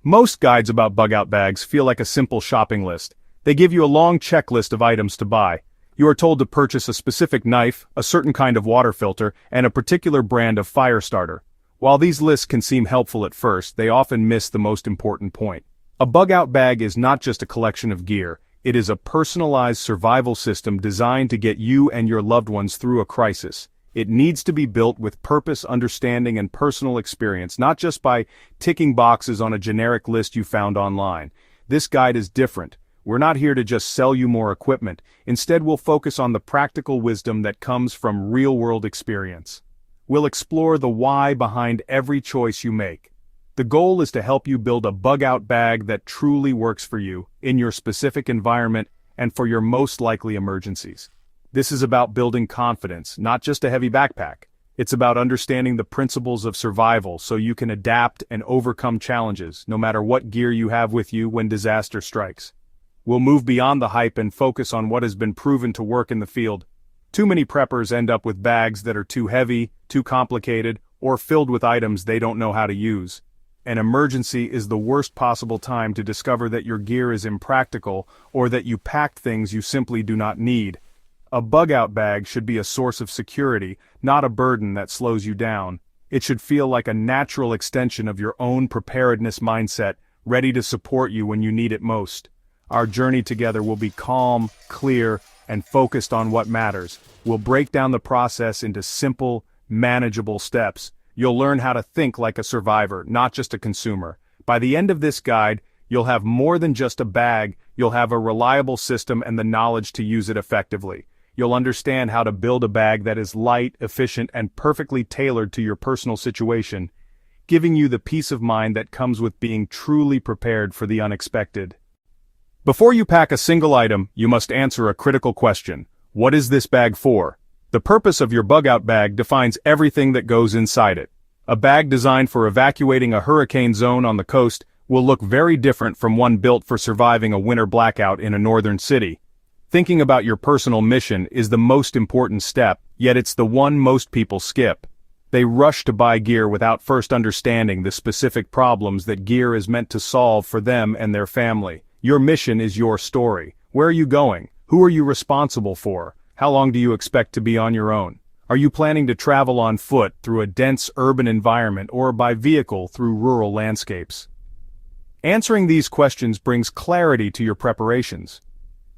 Most guides about bug-out bags feel like a simple shopping list. They give you a long checklist of items to buy. You are told to purchase a specific knife, a certain kind of water filter, and a particular brand of fire starter. While these lists can seem helpful at first, they often miss the most important point. A bug-out bag is not just a collection of gear, it is a personalized survival system designed to get you and your loved ones through a crisis. It needs to be built with purpose, understanding, and personal experience, not just by ticking boxes on a generic list you found online. This guide is different. We're not here to just sell you more equipment. Instead, we'll focus on the practical wisdom that comes from real-world experience. We'll explore the why behind every choice you make. The goal is to help you build a bug-out bag that truly works for you, in your specific environment, and for your most likely emergencies. This is about building confidence, not just a heavy backpack. It's about understanding the principles of survival so you can adapt and overcome challenges, no matter what gear you have with you when disaster strikes. We'll move beyond the hype and focus on what has been proven to work in the field. Too many preppers end up with bags that are too heavy, too complicated, or filled with items they don't know how to use. An emergency is the worst possible time to discover that your gear is impractical or that you packed things you simply do not need. A bug-out bag should be a source of security, not a burden that slows you down. It should feel like a natural extension of your own preparedness mindset, ready to support you when you need it most. Our journey together will be calm, clear, and focused on what matters. We'll break down the process into simple, manageable steps. You'll learn how to think like a survivor, not just a consumer. By the end of this guide, you'll have more than just a bag, you'll have a reliable system and the knowledge to use it effectively. You'll understand how to build a bag that is light, efficient, and perfectly tailored to your personal situation, giving you the peace of mind that comes with being truly prepared for the unexpected. Before you pack a single item, you must answer a critical question. What is this bag for? The purpose of your bug-out bag defines everything that goes inside it. A bag designed for evacuating a hurricane zone on the coast will look very different from one built for surviving a winter blackout in a northern city. Thinking about your personal mission is the most important step, yet it's the one most people skip. They rush to buy gear without first understanding the specific problems that gear is meant to solve for them and their family. Your mission is your story. Where are you going? Who are you responsible for? How long do you expect to be on your own? Are you planning to travel on foot through a dense urban environment or by vehicle through rural landscapes? Answering these questions brings clarity to your preparations.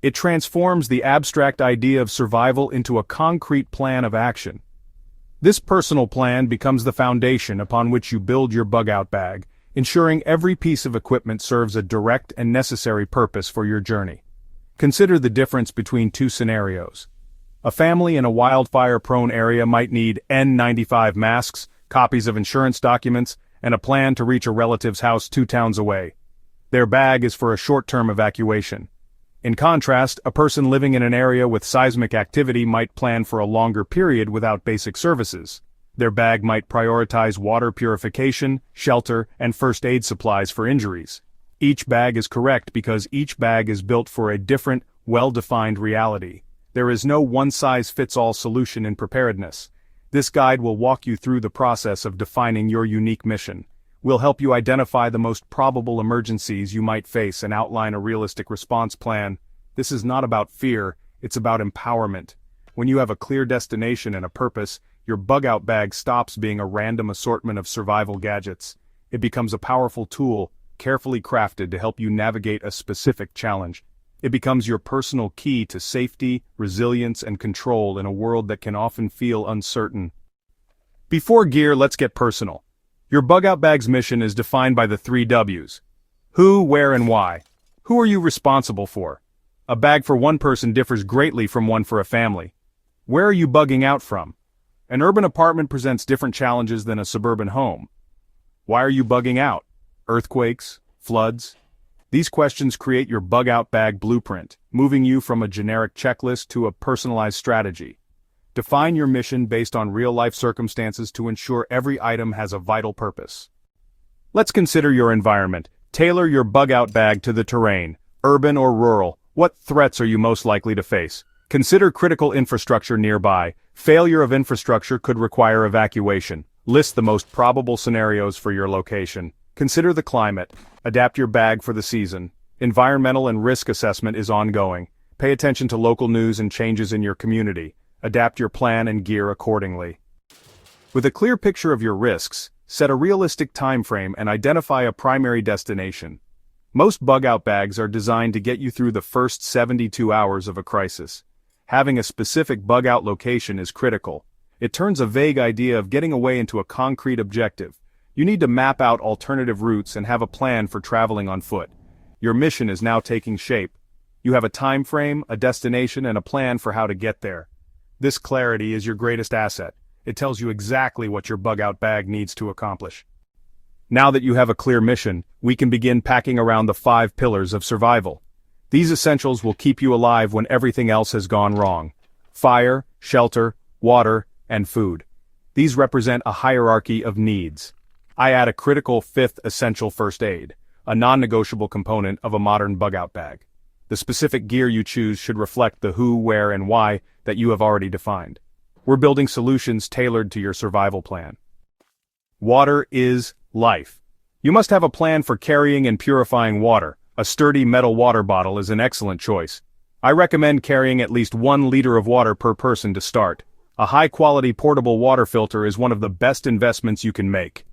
It transforms the abstract idea of survival into a concrete plan of action. This personal plan becomes the foundation upon which you build your bug-out bag, ensuring every piece of equipment serves a direct and necessary purpose for your journey. Consider the difference between two scenarios. A family in a wildfire-prone area might need N95 masks, copies of insurance documents, and a plan to reach a relative's house 2 towns away. Their bag is for a short-term evacuation. In contrast, a person living in an area with seismic activity might plan for a longer period without basic services. Their bag might prioritize water purification, shelter, and first aid supplies for injuries. Each bag is correct because each bag is built for a different, well-defined reality. There is no one-size-fits-all solution in preparedness. This guide will walk you through the process of defining your unique mission. We'll help you identify the most probable emergencies you might face and outline a realistic response plan. This is not about fear, it's about empowerment. When you have a clear destination and a purpose, your bug-out bag stops being a random assortment of survival gadgets. It becomes a powerful tool, carefully crafted to help you navigate a specific challenge. It becomes your personal key to safety, resilience, and control in a world that can often feel uncertain. Before gear, let's get personal. Your bug-out bag's mission is defined by the 3 W's. Who, where, and why. Who are you responsible for? A bag for one person differs greatly from one for a family. Where are you bugging out from? An urban apartment presents different challenges than a suburban home. Why are you bugging out? Earthquakes? Floods? These questions create your bug-out bag blueprint, moving you from a generic checklist to a personalized strategy. Define your mission based on real-life circumstances to ensure every item has a vital purpose. Let's consider your environment. Tailor your bug-out bag to the terrain, urban or rural. What threats are you most likely to face? Consider critical infrastructure nearby. Failure of infrastructure could require evacuation. List the most probable scenarios for your location. Consider the climate. Adapt your bag for the season. Environmental and risk assessment is ongoing. Pay attention to local news and changes in your community. Adapt your plan and gear accordingly. With a clear picture of your risks, set a realistic time frame and identify a primary destination. Most bug-out bags are designed to get you through the first 72 hours of a crisis. Having a specific bug-out location is critical. It turns a vague idea of getting away into a concrete objective. You need to map out alternative routes and have a plan for traveling on foot. Your mission is now taking shape. You have a time frame, a destination, and a plan for how to get there. This clarity is your greatest asset. It tells you exactly what your bug-out bag needs to accomplish. Now that you have a clear mission, we can begin packing around the 5 pillars of survival. These essentials will keep you alive when everything else has gone wrong. Fire, shelter, water, and food. These represent a hierarchy of needs. I add a critical 5th essential first aid, a non-negotiable component of a modern bug-out bag. The specific gear you choose should reflect the who, where, and why that you have already defined. We're building solutions tailored to your survival plan. Water is life. You must have a plan for carrying and purifying water. A sturdy metal water bottle is an excellent choice. I recommend carrying at least 1 liter of water per person to start. A high-quality portable water filter is one of the best investments you can make.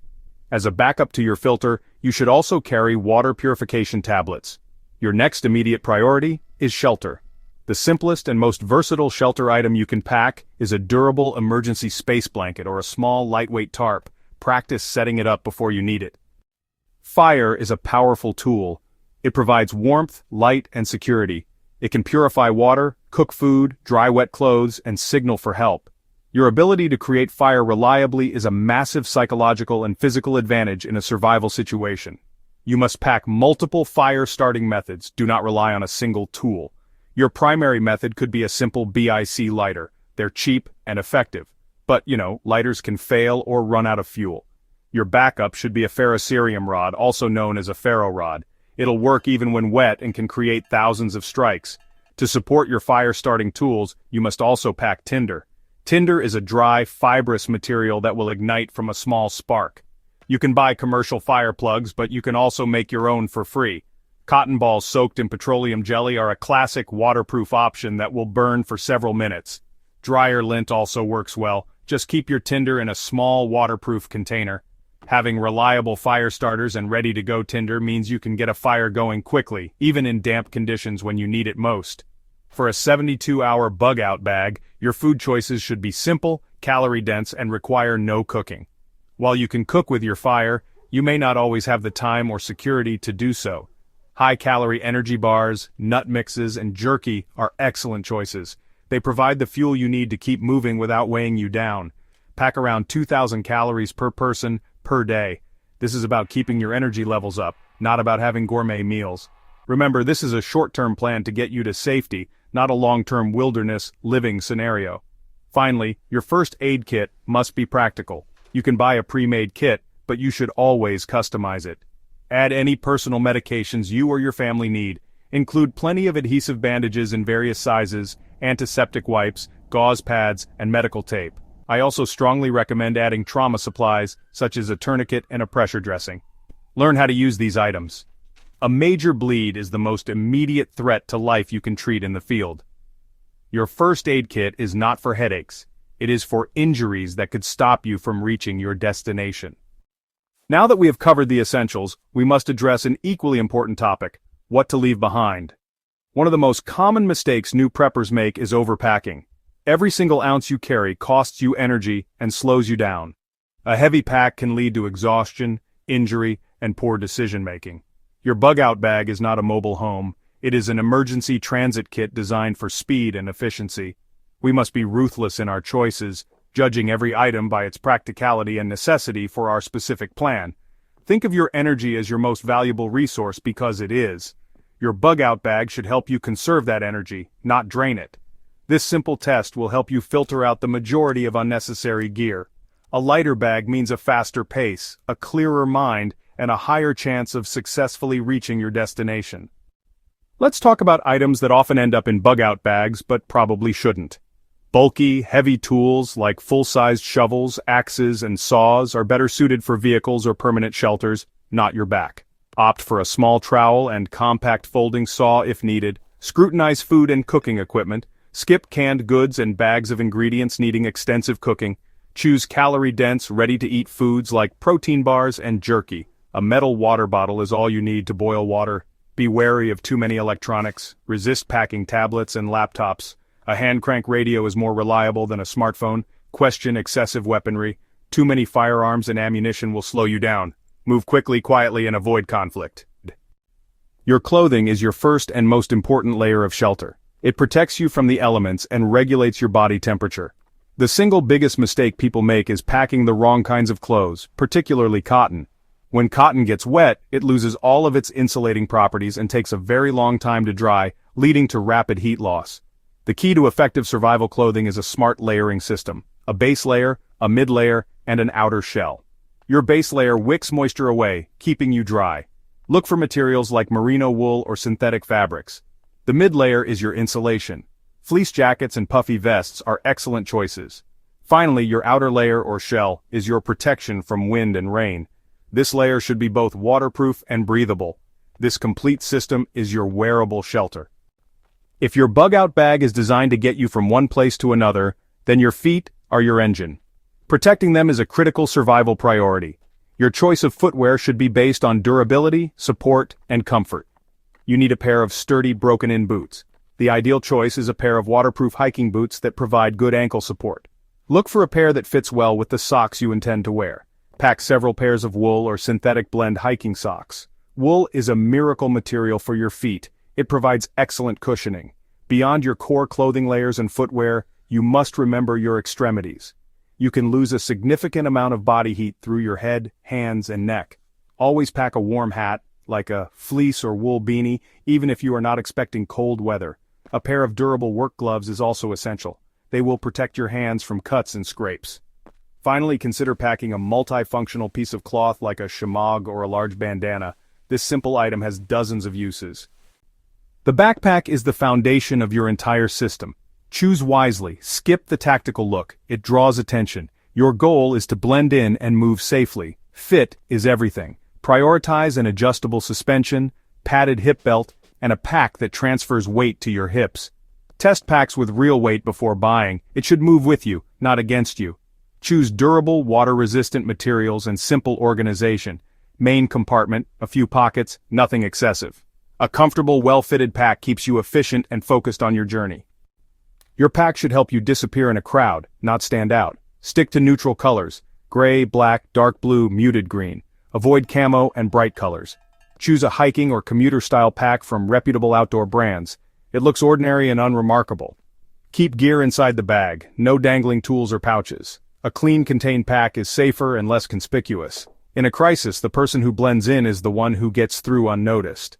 As a backup to your filter, you should also carry water purification tablets. Your next immediate priority is shelter. The simplest and most versatile shelter item you can pack is a durable emergency space blanket or a small lightweight tarp. Practice setting it up before you need it. Fire is a powerful tool. It provides warmth, light, and security. It can purify water, cook food, dry wet clothes, and signal for help. Your ability to create fire reliably is a massive psychological and physical advantage in a survival situation. You must pack multiple fire-starting methods. Do not rely on a single tool. Your primary method could be a simple BIC lighter. They're cheap and effective. But, lighters can fail or run out of fuel. Your backup should be a ferrocerium rod, also known as a ferro rod. It'll work even when wet and can create thousands of strikes. To support your fire-starting tools, you must also pack tinder. Tinder is a dry, fibrous material that will ignite from a small spark. You can buy commercial fire plugs, but you can also make your own for free. Cotton balls soaked in petroleum jelly are a classic waterproof option that will burn for several minutes. Dryer lint also works well. Just keep your tinder in a small waterproof container. Having reliable fire starters and ready-to-go tinder means you can get a fire going quickly, even in damp conditions when you need it most. For a 72-hour bug-out bag, your food choices should be simple, calorie-dense, and require no cooking. While you can cook with your fire, you may not always have the time or security to do so. High-calorie energy bars, nut mixes, and jerky are excellent choices. They provide the fuel you need to keep moving without weighing you down. Pack around 2,000 calories per person, per day. This is about keeping your energy levels up, not about having gourmet meals. Remember, this is a short-term plan to get you to safety, not a long-term wilderness living scenario. Finally, your first aid kit must be practical. You can buy a pre-made kit, but you should always customize it. Add any personal medications you or your family need. Include plenty of adhesive bandages in various sizes, antiseptic wipes, gauze pads, and medical tape. I also strongly recommend adding trauma supplies, such as a tourniquet and a pressure dressing. Learn how to use these items. A major bleed is the most immediate threat to life you can treat in the field. Your first aid kit is not for headaches. It is for injuries that could stop you from reaching your destination. Now that we have covered the essentials, we must address an equally important topic: what to leave behind. One of the most common mistakes new preppers make is overpacking. Every single ounce you carry costs you energy and slows you down. A heavy pack can lead to exhaustion, injury, and poor decision-making. Your bug-out bag is not a mobile home. It is an emergency transit kit designed for speed and efficiency. We must be ruthless in our choices, judging every item by its practicality and necessity for our specific plan. Think of your energy as your most valuable resource because it is. Your bug-out bag should help you conserve that energy, not drain it. This simple test will help you filter out the majority of unnecessary gear. A lighter bag means a faster pace, a clearer mind, and a higher chance of successfully reaching your destination. Let's talk about items that often end up in bug-out bags but probably shouldn't. Bulky, heavy tools like full-sized shovels, axes, and saws are better suited for vehicles or permanent shelters. not your back. Opt for a small trowel and compact folding saw if needed. Scrutinize food and cooking equipment. Skip canned goods and bags of ingredients needing extensive cooking. Choose calorie-dense, ready-to-eat foods like protein bars and jerky. A metal water bottle is all you need to boil water. Be wary of too many electronics. Resist packing tablets and laptops. A hand crank radio is more reliable than a smartphone. Question excessive weaponry. Too many firearms and ammunition will slow you down. Move quickly, quietly, and avoid conflict. Your clothing is your first and most important layer of shelter. It protects you from the elements and regulates your body temperature. The single biggest mistake people make is packing the wrong kinds of clothes, particularly cotton. When cotton gets wet, it loses all of its insulating properties and takes a very long time to dry, leading to rapid heat loss. The key to effective survival clothing is a smart layering system. A base layer, a mid layer, and an outer shell. Your base layer wicks moisture away, keeping you dry. Look for materials like merino wool or synthetic fabrics. The mid layer is your insulation. Fleece jackets and puffy vests are excellent choices. Finally, your outer layer or shell is your protection from wind and rain. This layer should be both waterproof and breathable. This complete system is your wearable shelter. If your bug-out bag is designed to get you from one place to another, then your feet are your engine. Protecting them is a critical survival priority. Your choice of footwear should be based on durability, support, and comfort. You need a pair of sturdy, broken-in boots. The ideal choice is a pair of waterproof hiking boots that provide good ankle support. Look for a pair that fits well with the socks you intend to wear. Pack several pairs of wool or synthetic blend hiking socks. Wool is a miracle material for your feet. It provides excellent cushioning. Beyond your core clothing layers and footwear, you must remember your extremities. You can lose a significant amount of body heat through your head, hands, and neck. Always pack a warm hat, like a fleece or wool beanie, even if you are not expecting cold weather. A pair of durable work gloves is also essential. They will protect your hands from cuts and scrapes. Finally, consider packing a multifunctional piece of cloth like a shemagh or a large bandana. This simple item has dozens of uses. The backpack is the foundation of your entire system. Choose wisely, skip the tactical look, it draws attention. Your goal is to blend in and move safely. Fit is everything. Prioritize an adjustable suspension, padded hip belt, and a pack that transfers weight to your hips. Test packs with real weight before buying. It should move with you, not against you. Choose durable, water-resistant materials and simple organization. Main compartment, a few pockets, nothing excessive. A comfortable, well-fitted pack keeps you efficient and focused on your journey. Your pack should help you disappear in a crowd, not stand out. Stick to neutral colors: gray, black, dark blue, muted green. Avoid camo and bright colors. Choose a hiking or commuter-style pack from reputable outdoor brands. It looks ordinary and unremarkable. Keep gear inside the bag, no dangling tools or pouches. A clean, contained pack is safer and less conspicuous. In a crisis, the person who blends in is the one who gets through unnoticed.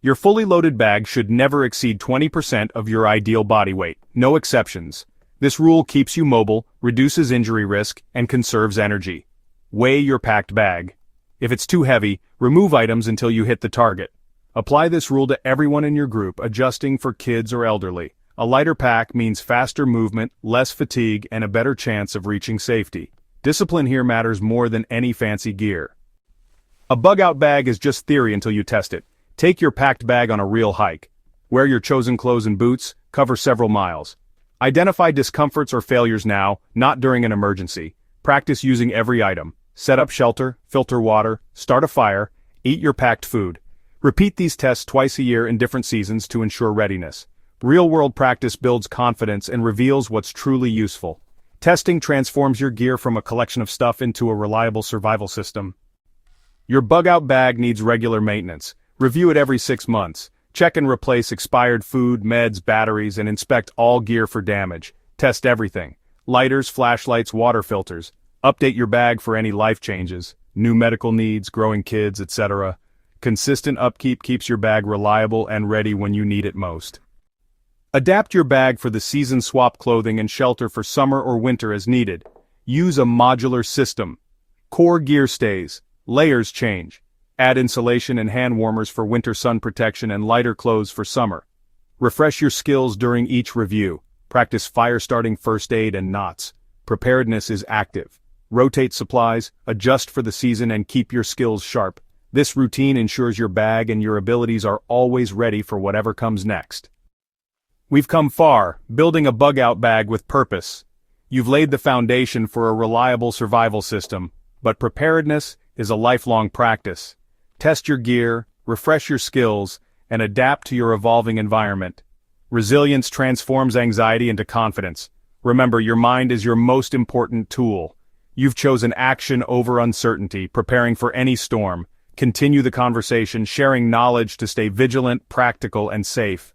Your fully loaded bag should never exceed 20% of your ideal body weight, no exceptions. This rule keeps you mobile, reduces injury risk, and conserves energy. Weigh your packed bag. If it's too heavy, remove items until you hit the target. Apply this rule to everyone in your group, adjusting for kids or elderly. A lighter pack means faster movement, less fatigue, and a better chance of reaching safety. Discipline here matters more than any fancy gear. A bug-out bag is just theory until you test it. Take your packed bag on a real hike. Wear your chosen clothes and boots, cover several miles. Identify discomforts or failures now, not during an emergency. Practice using every item. Set up shelter, filter water, start a fire, eat your packed food. Repeat these tests twice a year in different seasons to ensure readiness. Real-world practice builds confidence and reveals what's truly useful. Testing transforms your gear from a collection of stuff into a reliable survival system. Your bug-out bag needs regular maintenance. Review it every 6 months. Check and replace expired food, meds, batteries, and inspect all gear for damage. Test everything: lighters, flashlights, water filters. Update your bag for any life changes, new medical needs, growing kids, etc. Consistent upkeep keeps your bag reliable and ready when you need it most. Adapt your bag for the season, swap clothing and shelter for summer or winter as needed. Use a modular system. Core gear stays, layers change. Add insulation and hand warmers for winter sun protection and lighter clothes for summer. Refresh your skills during each review. Practice fire starting, first aid, and knots. Preparedness is active. rotate supplies, adjust for the season and keep your skills sharp. This routine ensures your bag and your abilities are always ready for whatever comes next. We've come far, building a bug-out bag with purpose. You've laid the foundation for a reliable survival system, but preparedness is a lifelong practice. Test your gear, refresh your skills, and adapt to your evolving environment. Resilience transforms anxiety into confidence. Remember, your mind is your most important tool. You've chosen action over uncertainty, preparing for any storm. Continue the conversation, sharing knowledge to stay vigilant, practical, and safe.